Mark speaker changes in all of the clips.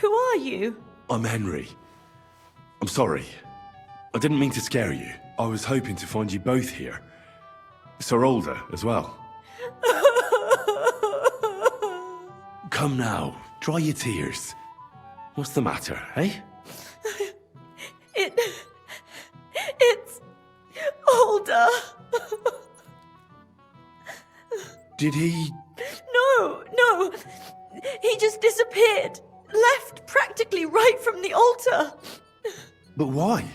Speaker 1: Who are you?
Speaker 2: I'm Henry. I'm sorry. I didn't mean to scare you. I was hoping to find you both here. Sir Alder as well. Come now, dry your tears. What's the matter, eh?
Speaker 1: It's Alder.
Speaker 2: Did he...
Speaker 1: No. He just disappeared. Left practically right from the altar.
Speaker 2: But why?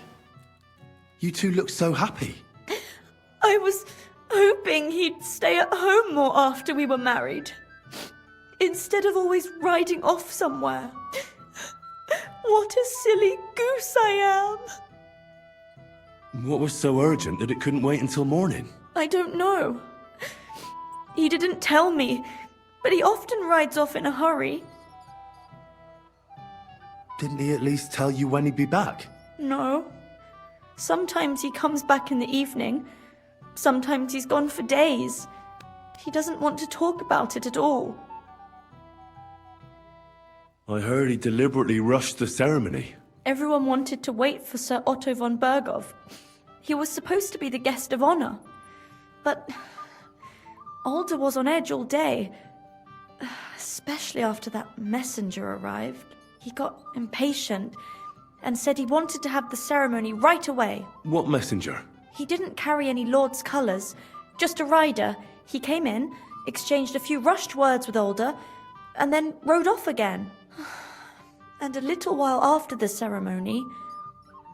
Speaker 2: You two look so happy.
Speaker 1: I was hoping he'd stay at home more after we were married. Instead of always riding off somewhere. What a silly goose I am.
Speaker 2: What was so urgent that it couldn't wait until morning?
Speaker 1: I don't know. He didn't tell me, but he often rides off in a hurry.
Speaker 2: Didn't he at least tell you when he'd be back?
Speaker 1: No. Sometimes he comes back in the evening. Sometimes he's gone for days. He doesn't want to talk about it at all.
Speaker 2: I heard he deliberately rushed the ceremony.
Speaker 1: Everyone wanted to wait for Sir Otto von Berghoff. He was supposed to be the guest of honor. But Alder was on edge all day, especially after that messenger arrived. He got impatient and said he wanted to have the ceremony right away.
Speaker 2: What messenger?
Speaker 1: He didn't carry any lord's colours, just a rider. He came in, exchanged a few rushed words with Alder, and then rode off again. And a little while after the ceremony,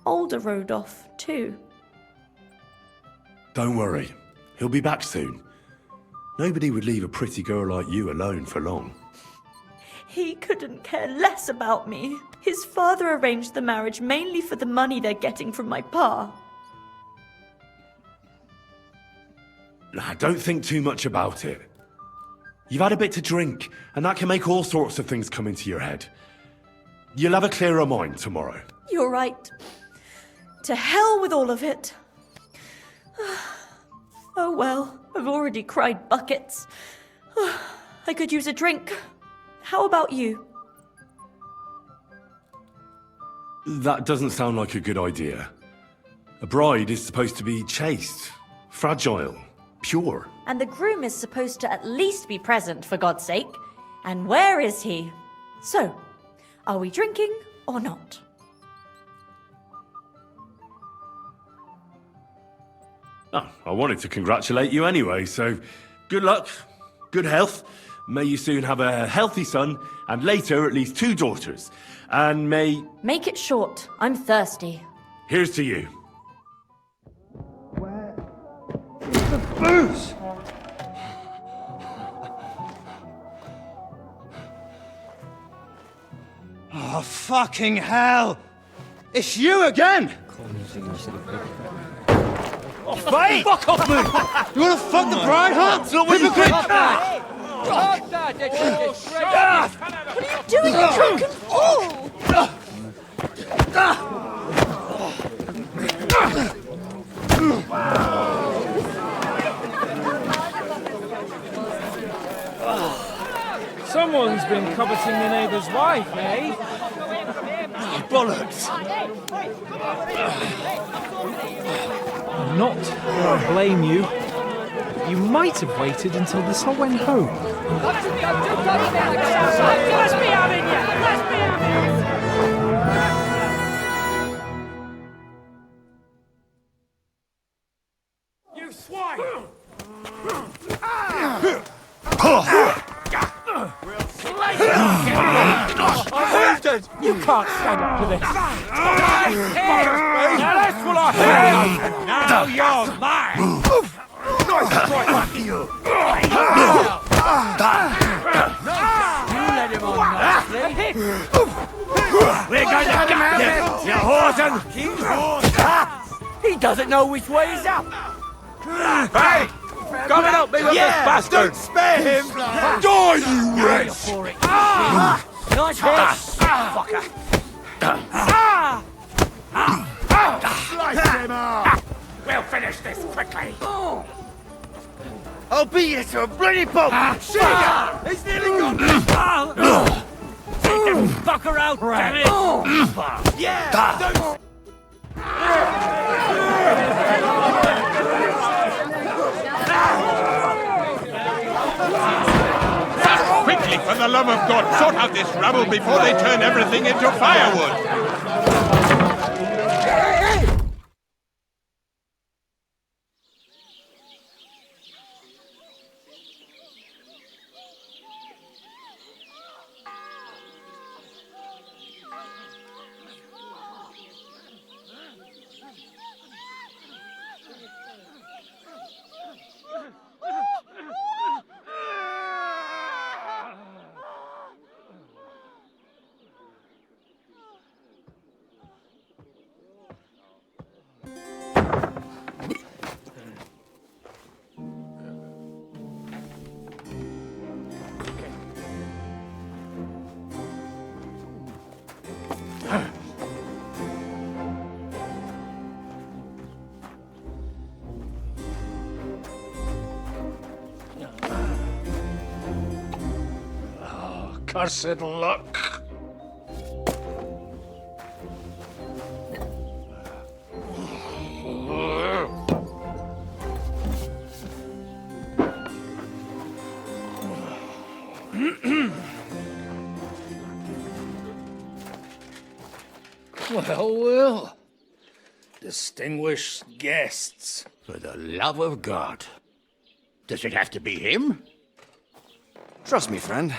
Speaker 1: Alder rode off too.
Speaker 2: Don't worry, he'll be back soon. Nobody would leave a pretty girl like you alone for long.
Speaker 1: He couldn't care less about me. His father arranged the marriage mainly for the money they're getting from my pa.
Speaker 2: Don't think too much about it. You've had a bit to drink, and that can make all sorts of things come into your head. You'll have a clearer mind tomorrow.
Speaker 1: You're right. To hell with all of it. Oh well, I've already cried buckets. I could use a drink. How about you?
Speaker 2: That doesn't sound like a good idea. A bride is supposed to be chaste, fragile, pure.
Speaker 1: And the groom is supposed to at least be present, for God's sake. And where is he? So, are we drinking or not?
Speaker 2: Oh, I wanted to congratulate you anyway, so good luck, good health. May you soon have a healthy son, and later at least 2 daughters. And may...
Speaker 1: Make it short. I'm thirsty.
Speaker 2: Here's to you.
Speaker 3: Where is the booze? Oh, fucking hell! It's you again! Oh, mate! Fuck off, mate! You wanna fuck the bride, huh? It's not what you think!
Speaker 1: What are you doing, you drunken fool?
Speaker 4: Someone's been coveting your neighbour's wife, eh?
Speaker 3: Bollocks!
Speaker 4: I'm not going to blame you. You might have waited until the sun went home.
Speaker 5: Let's be having you! Let's be having you! You swine!
Speaker 4: You can't stand up to this.
Speaker 5: Now that's what I heard! Now you're mine! You let him on nicely. We're going to get him, you whoreson! He doesn't know which way is up. Hey! Come and help me with this bastard! Don't spare him! Die, you wretch! Nice hit, fucker! Slice him up! We'll finish this quickly!
Speaker 3: I'll beat you to a bloody pulp!
Speaker 5: Shit! He's nearly gone! fucker out, damn it! Yeah! Don't...
Speaker 6: Quickly, for the love of God, sort out this rabble before they turn everything into firewood!
Speaker 3: Cursed luck. Well. Distinguished guests.
Speaker 6: For the love of God. Does it have to be him?
Speaker 7: Trust me, friend.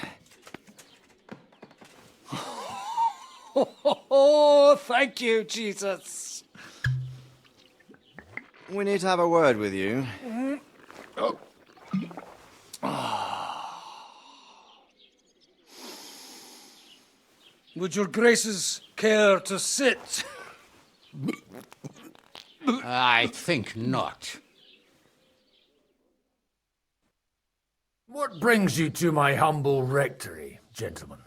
Speaker 3: Oh, thank you, Jesus.
Speaker 7: We need to have a word with you.
Speaker 3: Would your graces care to sit?
Speaker 6: I think not.
Speaker 8: What brings you to my humble rectory, gentlemen?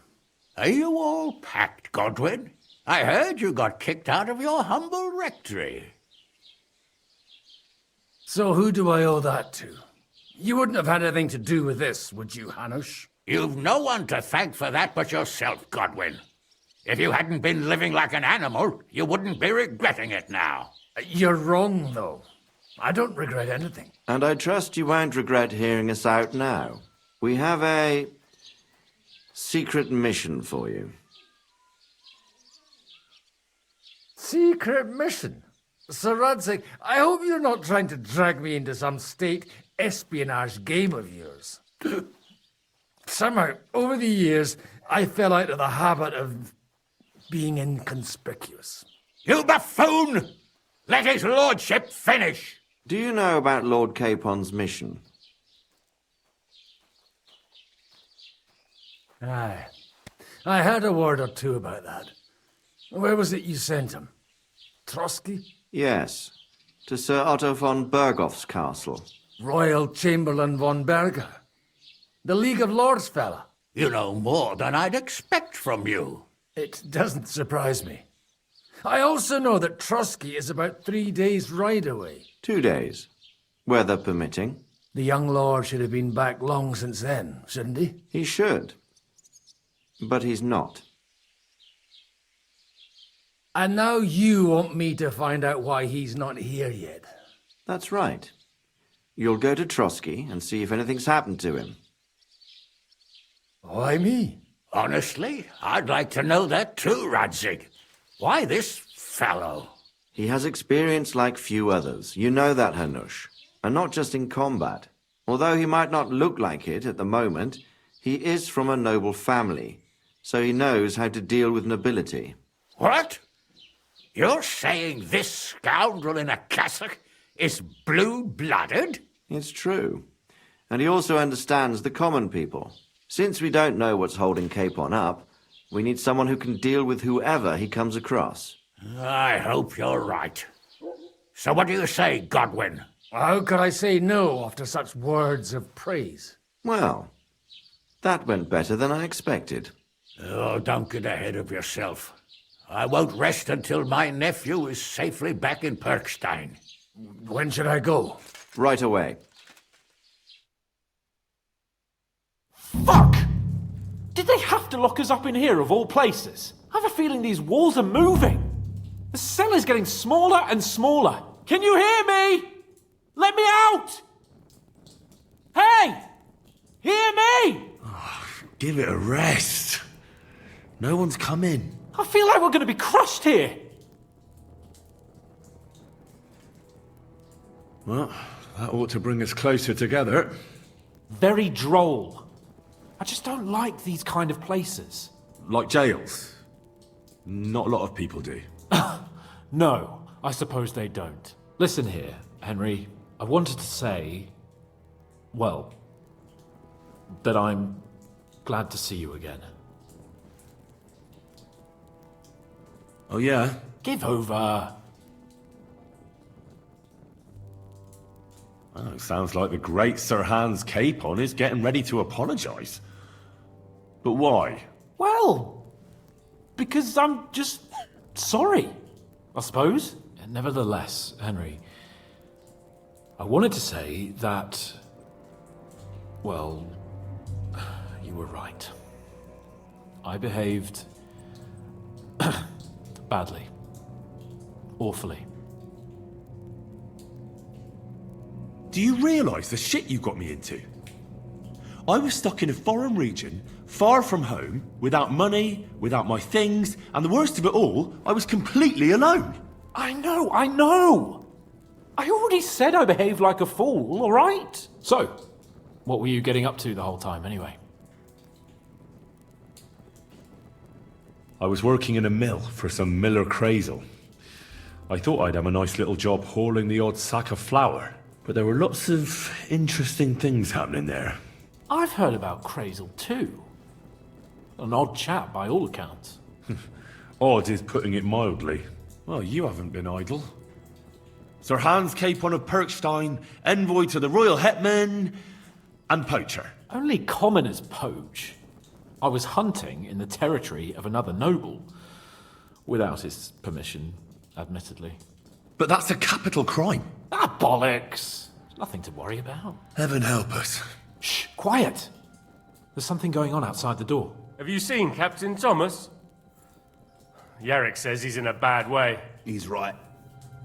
Speaker 6: Are you all packed, Godwin? I heard you got kicked out of your humble rectory.
Speaker 8: So who do I owe that to? You wouldn't have had anything to do with this, would you, Hanush?
Speaker 6: You've no one to thank for that but yourself, Godwin. If you hadn't been living like an animal, you wouldn't be regretting it now.
Speaker 8: You're wrong, though. I don't regret anything.
Speaker 7: And I trust you won't regret hearing us out now. We have a secret mission for you.
Speaker 8: Secret mission? Sir Radzig, I hope you're not trying to drag me into some state espionage game of yours. Somehow, over the years, I fell out of the habit of being inconspicuous.
Speaker 6: You buffoon! Let his lordship finish!
Speaker 7: Do you know about Lord Capon's mission?
Speaker 8: Aye. I heard a word or two about that. Where was it you sent him? Trotsky?
Speaker 7: Yes, to Sir Otto von Bergoff's castle.
Speaker 8: Royal Chamberlain von Berger? The League of Lords fella?
Speaker 6: You know more than I'd expect from you.
Speaker 8: It doesn't surprise me. I also know that Trotsky is about 3 days' ride away.
Speaker 7: 2 days, weather permitting.
Speaker 8: The young lord should have been back long since then, shouldn't he?
Speaker 7: He should. But he's not.
Speaker 8: And now you want me to find out why he's not here yet.
Speaker 7: That's right. You'll go to Trotsky and see if anything's happened to him.
Speaker 8: Why me?
Speaker 6: Honestly, I'd like to know that too, Radzig. Why this fellow?
Speaker 7: He has experience like few others. You know that, Hanush. And not just in combat. Although he might not look like it at the moment, he is from a noble family, so he knows how to deal with nobility.
Speaker 6: What? You're saying this scoundrel in a cassock is blue-blooded?
Speaker 7: It's true. And he also understands the common people. Since we don't know what's holding Capon up, we need someone who can deal with whoever he comes across.
Speaker 6: I hope you're right. So what do you say, Godwin?
Speaker 8: How could I say no after such words of praise?
Speaker 7: Well, that went better than I expected.
Speaker 6: Oh, don't get ahead of yourself. I won't rest until my nephew is safely back in Perkstein.
Speaker 8: When should I go?
Speaker 7: Right away.
Speaker 8: Fuck!
Speaker 4: Did they have to lock us up in here of all places? I have a feeling these walls are moving. The cell is getting smaller and smaller. Can you hear me? Let me out! Hey! Hear me!
Speaker 2: Give it a rest. No one's come in.
Speaker 4: I feel like we're going to be crushed here.
Speaker 2: Well, that ought to bring us closer together.
Speaker 4: Very droll. I just don't like these kind of places.
Speaker 2: Like jails. Not a lot of people do.
Speaker 4: No, I suppose they don't. Listen here, Henry. I wanted to say, well, that I'm glad to see you again.
Speaker 2: Oh, yeah?
Speaker 4: Give over.
Speaker 2: Oh, it sounds like the great Sir Hans Capon is getting ready to apologise. But why?
Speaker 4: Well, because I'm just sorry, I suppose. And nevertheless, Henry, I wanted to say that, well, you were right. I behaved badly. Awfully.
Speaker 2: Do you realise the shit you got me into? I was stuck in a foreign region, far from home, without money, without my things, and the worst of it all, I was completely alone.
Speaker 4: I know! I already said I behaved like a fool, all right? So, what were you getting up to the whole time, anyway?
Speaker 2: I was working in a mill for some Miller Crazel. I thought I'd have a nice little job hauling the odd sack of flour, but there were lots of interesting things happening there.
Speaker 4: I've heard about Crazel too. An odd chap by all accounts.
Speaker 2: Odd is putting it mildly. Well, you haven't been idle. Sir Hans Capon of Perkstein, envoy to the royal hetman, and poacher.
Speaker 4: Only commoners poach. I was hunting in the territory of another noble. Without his permission, admittedly.
Speaker 2: But that's a capital crime.
Speaker 4: Ah, bollocks! Nothing to worry about.
Speaker 2: Heaven help us.
Speaker 4: Shh, quiet! There's something going on outside the door.
Speaker 3: Have you seen Captain Thomas? Yarrick says he's in a bad way.
Speaker 9: He's right.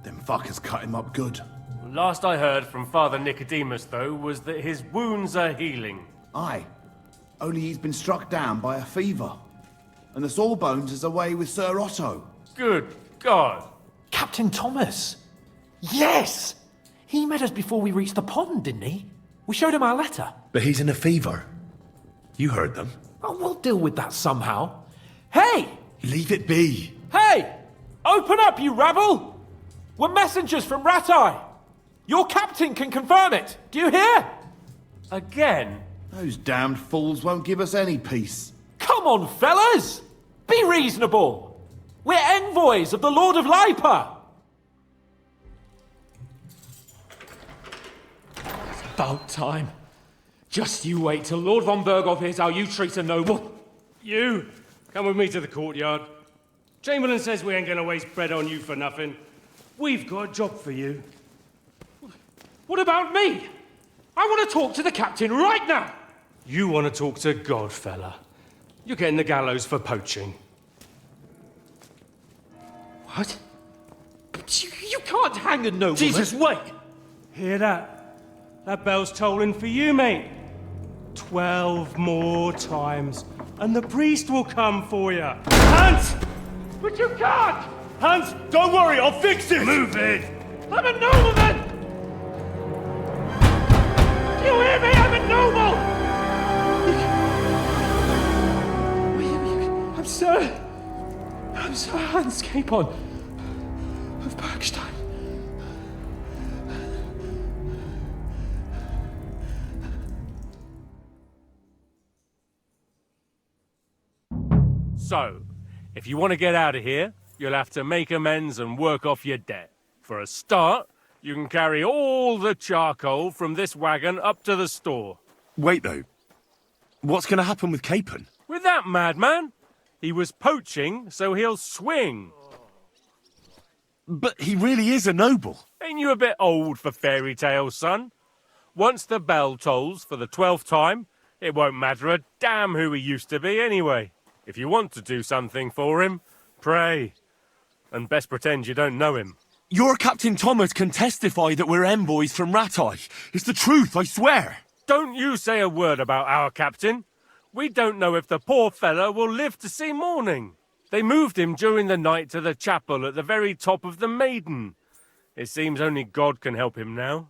Speaker 9: Them fuckers cut him up good.
Speaker 3: Last I heard from Father Nicodemus, though, was that his wounds are healing.
Speaker 9: Aye. Only he's been struck down by a fever. And the Sawbones is away with Sir Otto.
Speaker 3: Good God!
Speaker 4: Captain Thomas! Yes! He met us before we reached the pond, didn't he? We showed him our letter.
Speaker 2: But he's in a fever. You heard them.
Speaker 4: Oh, we'll deal with that somehow. Hey!
Speaker 2: Leave it be.
Speaker 4: Hey! Open up, you rabble! We're messengers from Ratai. Your captain can confirm it. Do you hear?
Speaker 3: Again?
Speaker 9: Those damned fools won't give us any peace.
Speaker 4: Come on, fellas! Be reasonable! We're envoys of the Lord of Lipa!
Speaker 10: About time. Just you wait till Lord von Berghoff hears how you treat a noble.
Speaker 3: You, come with me to the courtyard. Chamberlain says we ain't gonna waste bread on you for nothing. We've got a job for you.
Speaker 10: What about me? I want to talk to the captain right now.
Speaker 3: You want to talk to God, fella. You're getting the gallows for poaching.
Speaker 10: What? But you can't hang a nobleman.
Speaker 3: Jesus, wait! Hear that? That bell's tolling for you, mate. 12 more times, and the priest will come for you. Hans!
Speaker 10: But you can't!
Speaker 3: Hans, don't worry, I'll fix it! Move it!
Speaker 10: I'm a nobleman! Do you hear me? I'm a noble! I'm Sir Hans Capon of Bergstein.
Speaker 3: So, if you want to get out of here, you'll have to make amends and work off your debt. For a start, you can carry all the charcoal from this wagon up to the store.
Speaker 2: Wait, though. What's going to happen with Capon?
Speaker 3: With that madman? He was poaching, so he'll swing.
Speaker 2: But he really is a noble.
Speaker 3: Ain't you a bit old for fairy tales, son? Once the bell tolls for the 12th time, It won't matter a damn who he used to be anyway. If you want to do something for him, pray. And best pretend you don't know him.
Speaker 2: Your Captain Thomas can testify that we're envoys from Ratai. It's the truth, I swear.
Speaker 3: Don't you say a word about our captain. We don't know if the poor fellow will live to see morning. They moved him during the night to the chapel at the very top of the Maiden. It seems only God can help him now.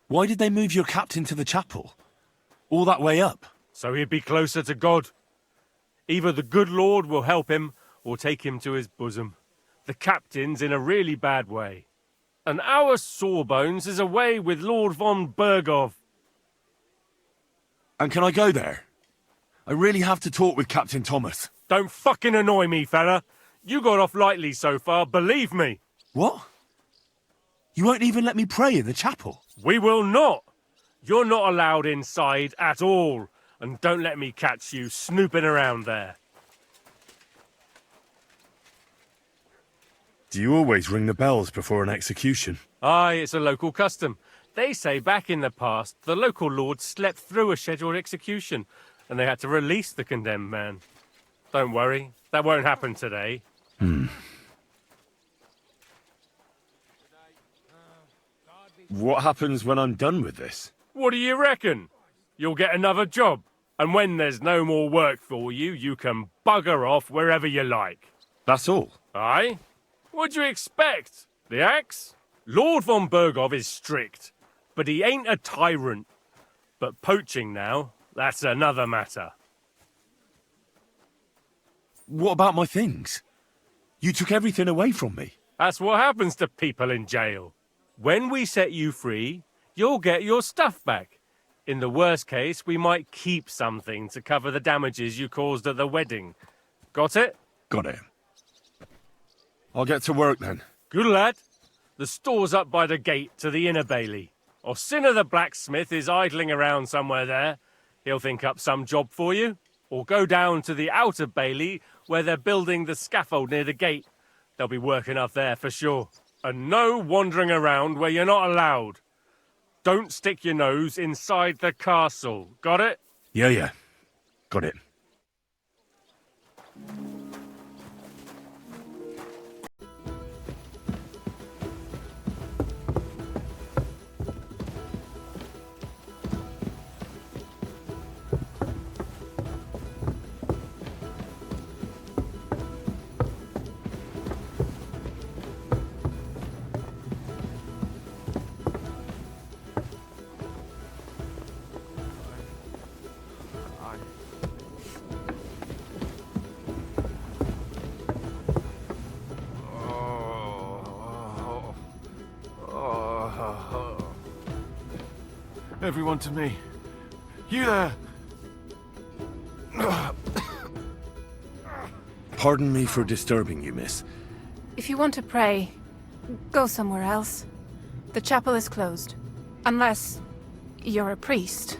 Speaker 2: Why did they move your captain to the chapel? All that way up?
Speaker 3: So he'd be closer to God. Either the good Lord will help him, or take him to his bosom. The captain's in a really bad way. And our Sawbones is away with Lord von Bergov.
Speaker 2: And can I go there? I really have to talk with Captain Thomas.
Speaker 3: Don't fucking annoy me, fella. You got off lightly so far, believe me.
Speaker 2: What? You won't even let me pray in the chapel?
Speaker 3: We will not. You're not allowed inside at all. And don't let me catch you snooping around there.
Speaker 2: Do you always ring the bells before an execution?
Speaker 3: Aye, it's a local custom. They say back in the past, the local lord slept through a scheduled execution, and they had to release the condemned man. Don't worry, that won't happen today.
Speaker 2: What happens when I'm done with this?
Speaker 3: What do you reckon? You'll get another job, and when there's no more work for you, you can bugger off wherever you like.
Speaker 2: That's all?
Speaker 3: Aye? What'd you expect? The axe? Lord von Bergov is strict, but he ain't a tyrant. But poaching now, that's another matter.
Speaker 2: What about my things? You took everything away from me.
Speaker 3: That's what happens to people in jail. When we set you free, you'll get your stuff back. In the worst case, we might keep something to cover the damages you caused at the wedding. Got it?
Speaker 2: Got it. I'll get to work then.
Speaker 3: Good lad. The store's up by the gate to the inner bailey. Orsina the blacksmith is idling around somewhere there. He'll think up some job for you. Or go down to the outer bailey where they're building the scaffold near the gate. They'll be working up there for sure. And no wandering around where you're not allowed. Don't stick your nose inside the castle. Got it?
Speaker 2: Yeah. Got it.
Speaker 4: Everyone to me. You there!
Speaker 2: Pardon me for disturbing you, miss.
Speaker 11: If you want to pray, go somewhere else. The chapel is closed. Unless you're a priest.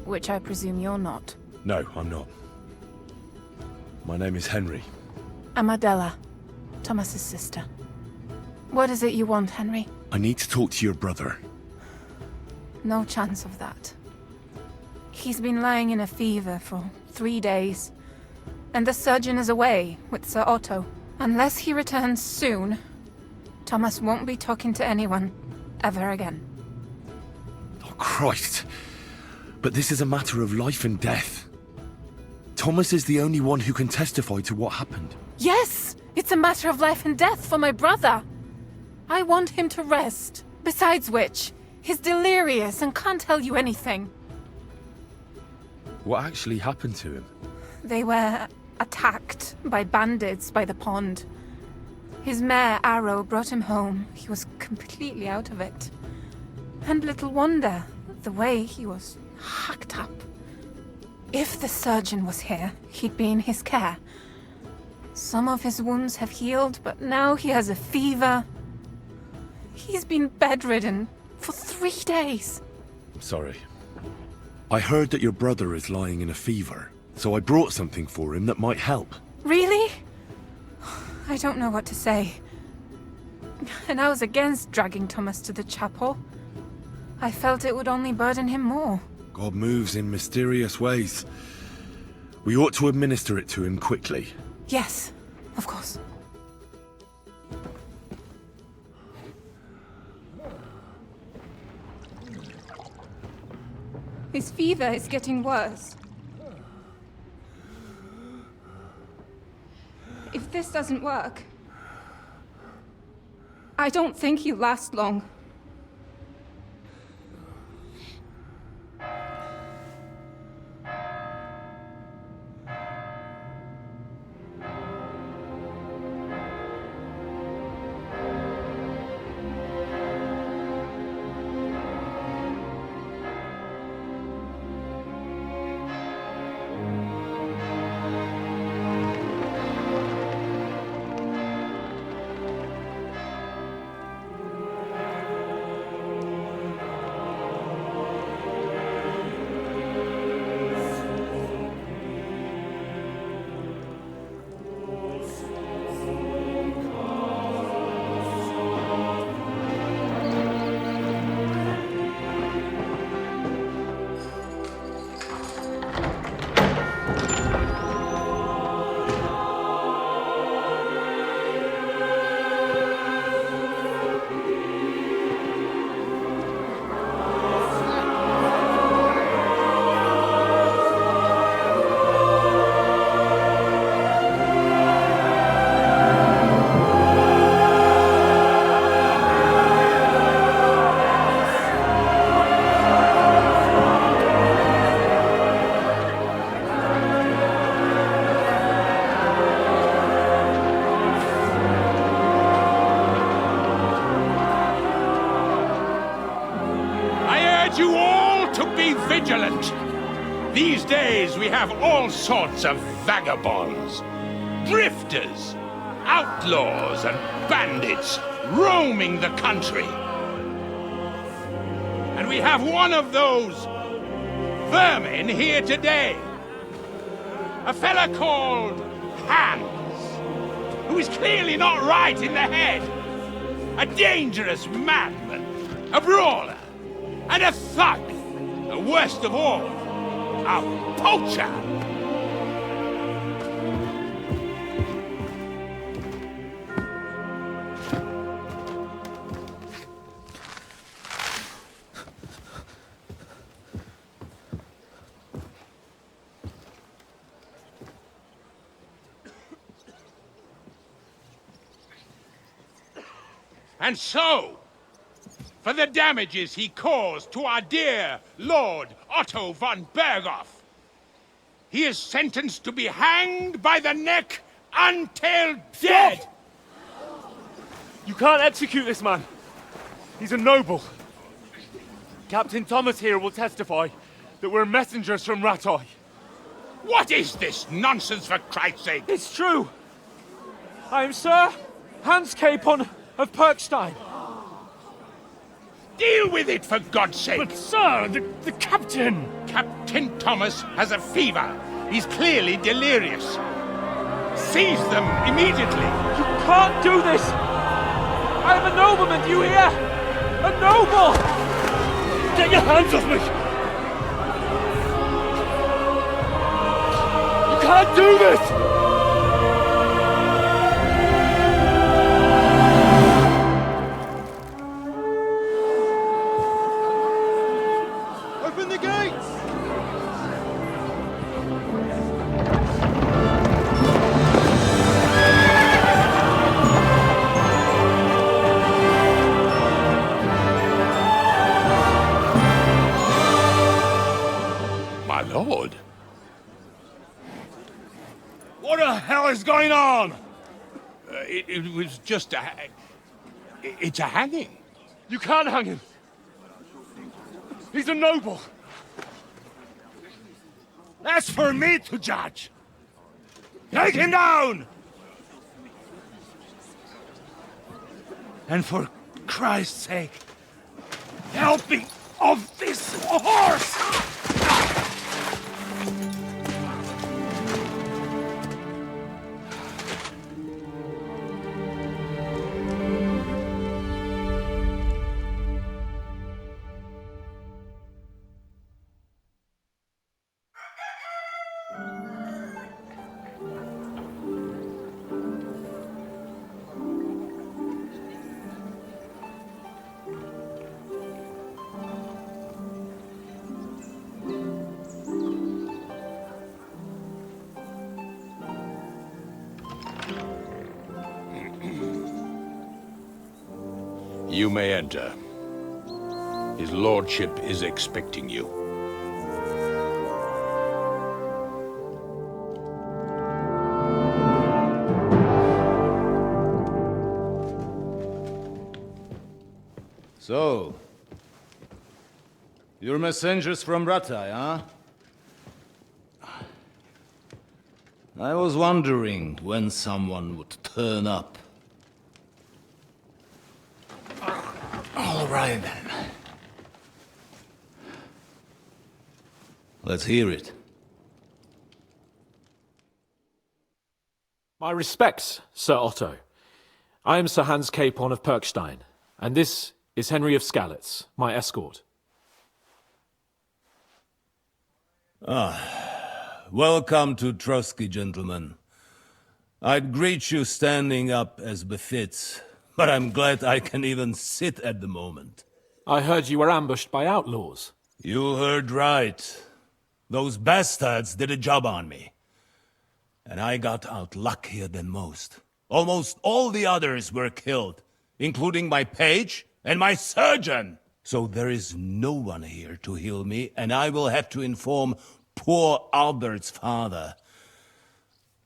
Speaker 11: Which I presume you're not.
Speaker 2: No, I'm not. My name is Henry.
Speaker 11: I'm Adela, Thomas's sister. What is it you want, Henry?
Speaker 2: I need to talk to your brother.
Speaker 11: No chance of that. He's been lying in a fever for 3 days. And the surgeon is away with Sir Otto. Unless he returns soon, Thomas won't be talking to anyone ever again.
Speaker 2: Oh, Christ. But this is a matter of life and death. Thomas is the only one who can testify to what happened.
Speaker 11: Yes! It's a matter of life and death for my brother. I want him to rest. Besides which, he's delirious and can't tell you anything.
Speaker 2: What actually happened to him?
Speaker 11: They were attacked by bandits by the pond. His mare, Arrow, brought him home. He was completely out of it. And little wonder, the way he was hacked up. If the surgeon was here, he'd be in his care. Some of his wounds have healed, but now he has a fever. He's been bedridden for 3 days.
Speaker 2: I'm sorry. I heard that your brother is lying in a fever, so I brought something for him that might help.
Speaker 11: Really? I don't know what to say. And I was against dragging Thomas to the chapel. I felt it would only burden him more.
Speaker 2: God moves in mysterious ways. We ought to administer it to him quickly.
Speaker 11: Yes, of course. His fever is getting worse. If this doesn't work, I don't think he'll last long.
Speaker 6: You all to be vigilant. These days we have all sorts of vagabonds, drifters, outlaws and bandits roaming the country. And we have one of those vermin here today. A fella called Hans, who is clearly not right in the head. A dangerous madman, a brawler, and a thug, the worst of all, a poacher. And so, for the damages he caused to our dear Lord Otto von Berghoff, he is sentenced to be hanged by the neck until dead.
Speaker 10: Stop! You can't execute this man. He's a noble. Captain Thomas here will testify that we're messengers from Ratoi.
Speaker 6: What is this nonsense, for Christ's sake?
Speaker 10: It's true. I am Sir Hans Capon of Perkstein.
Speaker 6: Deal with it, for God's sake!
Speaker 10: But, sir, the captain!
Speaker 6: Captain Thomas has a fever. He's clearly delirious. Seize them immediately.
Speaker 10: You can't do this! I am a nobleman, do you hear? A noble! Get your hands off me! You can't do this!
Speaker 5: Open the gates!
Speaker 6: My lord.
Speaker 5: What the hell is going on?
Speaker 6: It was just a... It's a hanging.
Speaker 10: You can't hang him! He's a noble!
Speaker 5: That's for me to judge. Take him down! And for Christ's sake, help me off this horse!
Speaker 6: You may enter. His lordship is expecting you.
Speaker 12: So, you're messengers from Rattay, huh? I was wondering when someone would turn up. All right, then. Let's hear it.
Speaker 4: My respects, Sir Otto. I am Sir Hans Capon of Perkstein, and this is Henry of Skalitz, my escort.
Speaker 12: Welcome to Trotsky, gentlemen. I'd greet you standing up as befits, but I'm glad I can even sit at the moment.
Speaker 4: I heard you were ambushed by outlaws.
Speaker 12: You heard right. Those bastards did a job on me. And I got out luckier than most. Almost all the others were killed, including my page and my surgeon. So there is no one here to heal me, and I will have to inform poor Albert's father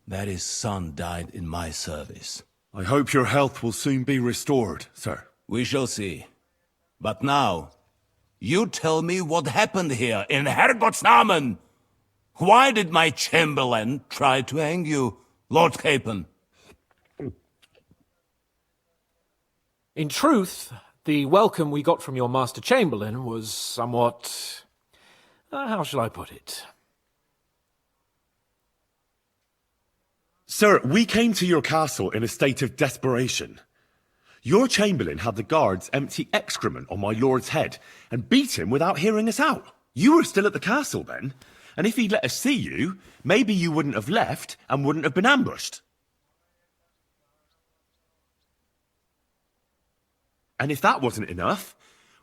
Speaker 12: that his son died in my service.
Speaker 2: I hope your health will soon be restored, sir.
Speaker 12: We shall see. But now, you tell me what happened here in Herrgottsnamen. Why did my chamberlain try to hang you, Lord Capon?
Speaker 4: In truth, the welcome we got from your Master Chamberlain was somewhat... how shall I put it?
Speaker 2: Sir, we came to your castle in a state of desperation. Your chamberlain had the guards empty excrement on my lord's head and beat him without hearing us out. You were still at the castle then, and if he'd let us see you, maybe you wouldn't have left and wouldn't have been ambushed. And if that wasn't enough,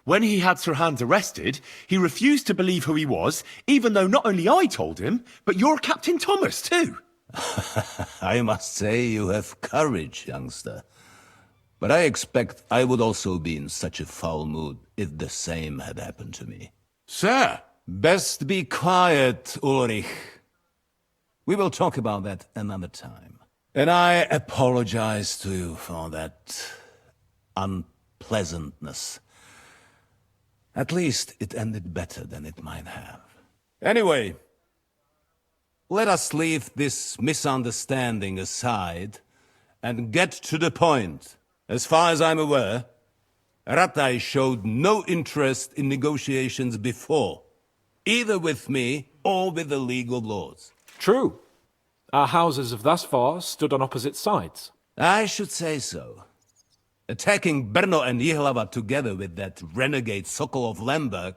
Speaker 2: when he had Sir Hans arrested, he refused to believe who he was, even though not only I told him, but your Captain Thomas too.
Speaker 12: I must say you have courage, youngster. But I expect I would also be in such a foul mood if the same had happened to me.
Speaker 6: Sir!
Speaker 12: Best be quiet, Ulrich. We will talk about that another time. And I apologize to you for that unpleasantness. At least it ended better than it might have. Anyway, let us leave this misunderstanding aside and get to the point. As far as I'm aware, Rattay showed no interest in negotiations before, either with me or with the League of Lords.
Speaker 4: True. Our houses have thus far stood on opposite sides.
Speaker 12: I should say so. Attacking Brno and Jihlava together with that renegade Sokol of Lemberg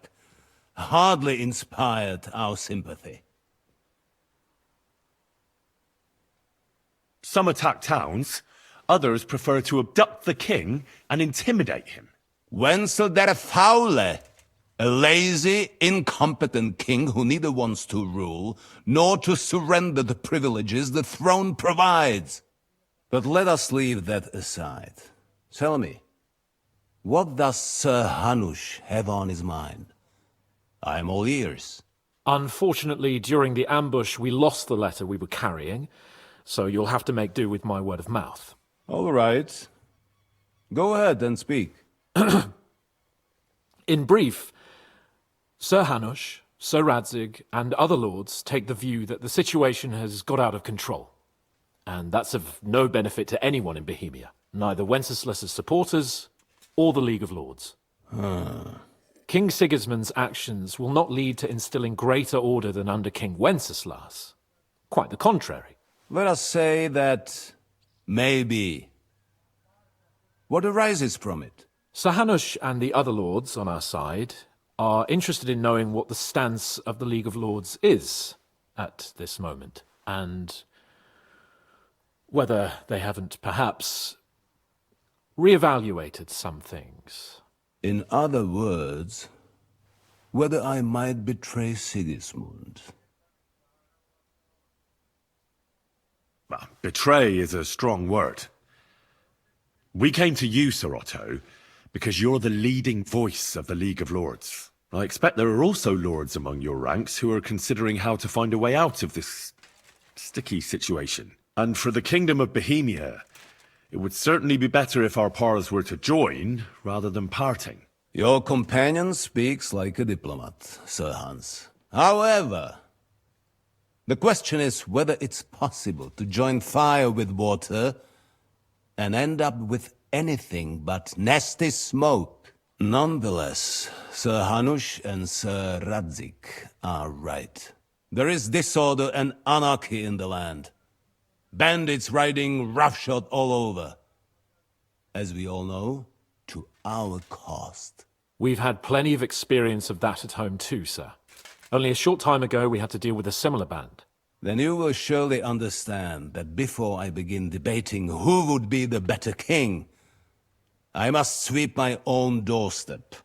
Speaker 12: hardly inspired our sympathy.
Speaker 2: Some attack towns, others prefer to abduct the king and intimidate him.
Speaker 12: Wenzel der Faule, a lazy, incompetent king who neither wants to rule nor to surrender the privileges the throne provides. But let us leave that aside. Tell me, what does Sir Hanush have on his mind? I am all ears.
Speaker 4: Unfortunately, during the ambush, we lost the letter we were carrying, so you'll have to make do with my word of mouth.
Speaker 12: All right. Go ahead and speak.
Speaker 4: In brief, Sir Hanush, Sir Radzig, and other lords take the view that the situation has got out of control. And that's of no benefit to anyone in Bohemia, neither Wenceslas's supporters or the League of Lords. King Sigismund's actions will not lead to instilling greater order than under King Wenceslas. Quite the contrary.
Speaker 12: Let us say that maybe. What arises from it?
Speaker 4: Sir Hanush and the other lords on our side are interested in knowing what the stance of the League of Lords is, at this moment, and whether they haven't perhaps reevaluated some things.
Speaker 12: In other words, whether I might betray Sigismund.
Speaker 2: Well, betray is a strong word. We came to you, Sir Otto, because you're the leading voice of the League of Lords. I expect there are also lords among your ranks who are considering how to find a way out of this sticky situation. And for the Kingdom of Bohemia, it would certainly be better if our paths were to join rather than parting.
Speaker 12: Your companion speaks like a diplomat, Sir Hans. However, the question is whether it's possible to join fire with water and end up with anything but nasty smoke. Nonetheless, Sir Hanush and Sir Radzik are right. There is disorder and anarchy in the land. Bandits riding roughshod all over. As we all know, to our cost.
Speaker 4: We've had plenty of experience of that at home too, sir. Only a short time ago we had to deal with a similar band.
Speaker 12: Then you will surely understand that before I begin debating who would be the better king, I must sweep my own doorstep.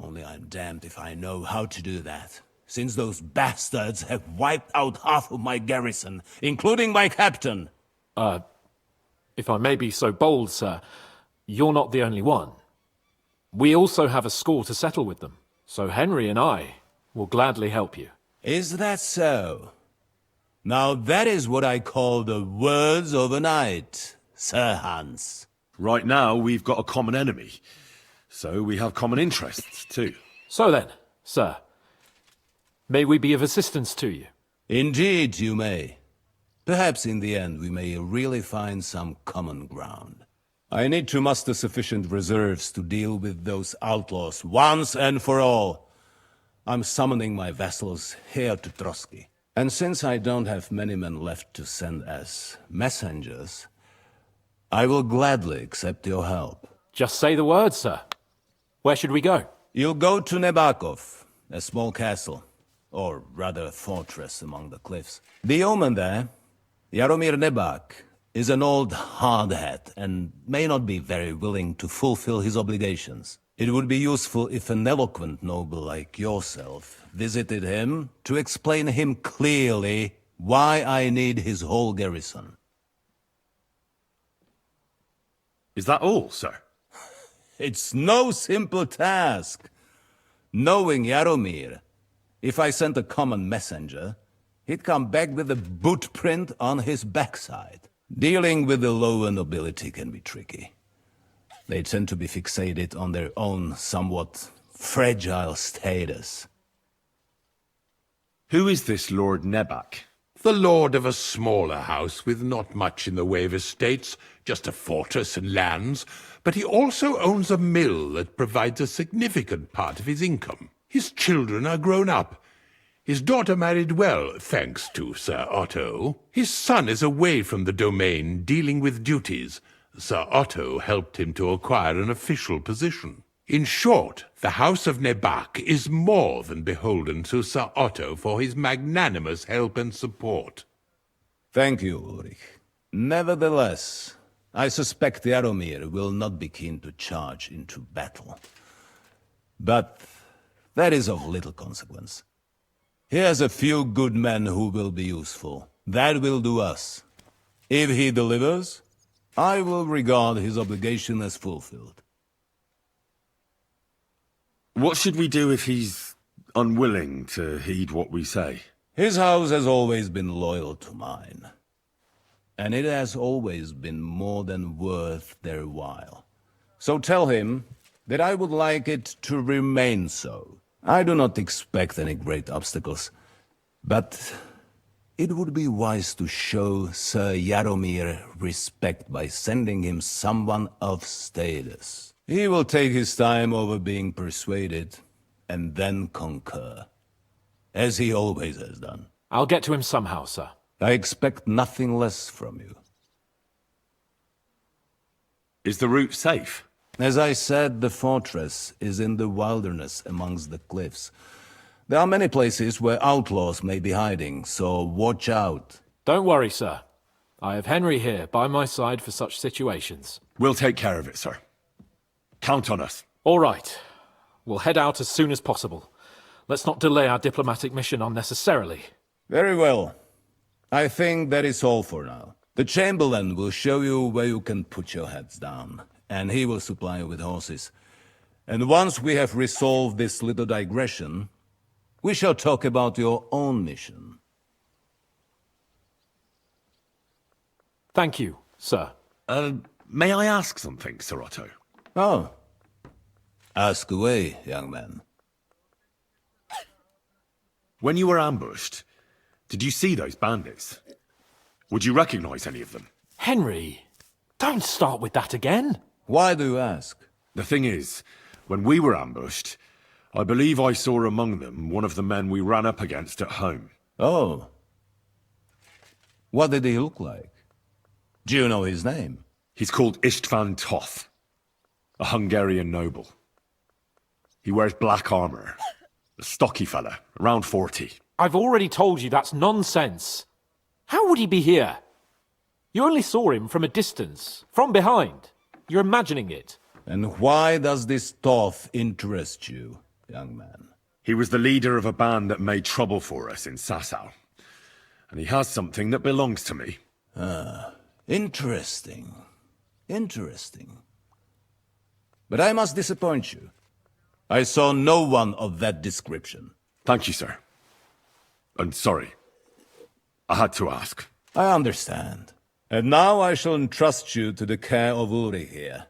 Speaker 12: Only I'm damned if I know how to do that, since those bastards have wiped out half of my garrison, including my captain.
Speaker 4: If I may be so bold, sir, you're not the only one. We also have a score to settle with them, so Henry and I will gladly help you.
Speaker 12: Is that so? Now that is what I call the words of a knight, Sir Hans.
Speaker 2: Right now, we've got a common enemy, so we have common interests too.
Speaker 4: So then, sir, may we be of assistance to you?
Speaker 12: Indeed you may. Perhaps in the end we may really find some common ground. I need to muster sufficient reserves to deal with those outlaws once and for all. I'm summoning my vassals here to Trotsky. And since I don't have many men left to send as messengers, I will gladly accept your help.
Speaker 4: Just say the word, sir. Where should we go?
Speaker 12: You'll go to Nebakov, a small castle, or rather a fortress among the cliffs. The yeoman there, Jaromir Nebak, is an old hardhat and may not be very willing to fulfill his obligations. It would be useful if an eloquent noble like yourself visited him to explain him clearly why I need his whole garrison.
Speaker 2: Is that all, sir?
Speaker 12: It's no simple task. Knowing Jaromir, if I sent a common messenger, he'd come back with a boot print on his backside. Dealing with the lower nobility can be tricky. They tend to be fixated on their own somewhat fragile status.
Speaker 2: Who is this Lord Nebak?
Speaker 6: The lord of a smaller house with not much in the way of estates, just a fortress and lands, but he also owns a mill that provides a significant part of his income. His children are grown up. His daughter married well, thanks to Sir Otto. His son is away from the domain, dealing with duties. Sir Otto helped him to acquire an official position. In short, the House of Nebak is more than beholden to Sir Otto for his magnanimous help and support.
Speaker 12: Thank you, Ulrich. Nevertheless, I suspect Jaromir will not be keen to charge into battle. But that is of little consequence. He has a few good men who will be useful. That will do us. If he delivers, I will regard his obligation as fulfilled.
Speaker 2: What should we do if he's unwilling to heed what we say?
Speaker 12: His house has always been loyal to mine. And it has always been more than worth their while. So tell him that I would like it to remain so. I do not expect any great obstacles, but it would be wise to show Sir Jaromir respect by sending him someone of status. He will take his time over being persuaded, and then concur, as he always has done.
Speaker 4: I'll get to him somehow, sir.
Speaker 12: I expect nothing less from you.
Speaker 2: Is the route safe?
Speaker 12: As I said, the fortress is in the wilderness amongst the cliffs. There are many places where outlaws may be hiding, so watch out.
Speaker 4: Don't worry, sir. I have Henry here by my side for such situations.
Speaker 2: We'll take care of it, sir. Count on us.
Speaker 4: All right. We'll head out as soon as possible. Let's not delay our diplomatic mission unnecessarily.
Speaker 12: Very well. I think that is all for now. The Chamberlain will show you where you can put your heads down, and he will supply you with horses. And once we have resolved this little digression, we shall talk about your own mission.
Speaker 4: Thank you, sir.
Speaker 2: May I ask something, Sir Otto?
Speaker 12: Oh. Ask away, young man.
Speaker 2: When you were ambushed, did you see those bandits? Would you recognize any of them?
Speaker 4: Henry, don't start with that again.
Speaker 12: Why do you ask?
Speaker 2: The thing is, when we were ambushed, I believe I saw among them one of the men we ran up against at home.
Speaker 12: Oh. What did he look like? Do you know his name?
Speaker 2: He's called Istvan Toth, a Hungarian noble. He wears black armor. A stocky fella, around 40.
Speaker 4: I've already told you that's nonsense. How would he be here? You only saw him from a distance, from behind. You're imagining it.
Speaker 12: And why does this Toth interest you, young man?
Speaker 2: He was the leader of a band that made trouble for us in Sasau. And he has something that belongs to me.
Speaker 12: Ah, interesting. Interesting. But I must disappoint you. I saw no one of that description.
Speaker 2: Thank you, sir. And sorry. I had to ask.
Speaker 12: I understand. And now I shall entrust you to the care of Uri here.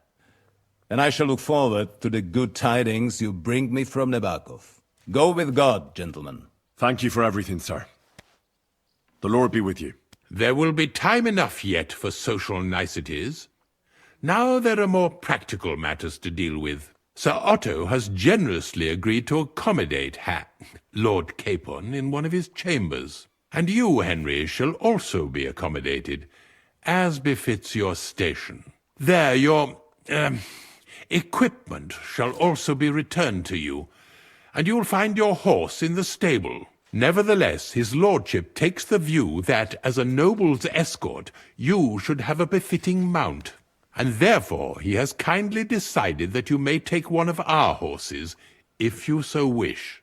Speaker 12: And I shall look forward to the good tidings you bring me from Nebakov. Go with God, gentlemen.
Speaker 2: Thank you for everything, sir. The Lord be with you.
Speaker 6: There will be time enough yet for social niceties. Now there are more practical matters to deal with. Sir Otto has generously agreed to accommodate Lord Capon in one of his chambers. And you, Henry, shall also be accommodated, as befits your station. There, your equipment shall also be returned to you, and you'll find your horse in the stable. Nevertheless, his lordship takes the view that, as a noble's escort, you should have a befitting mount. And therefore he has kindly decided that you may take one of our horses, if you so wish.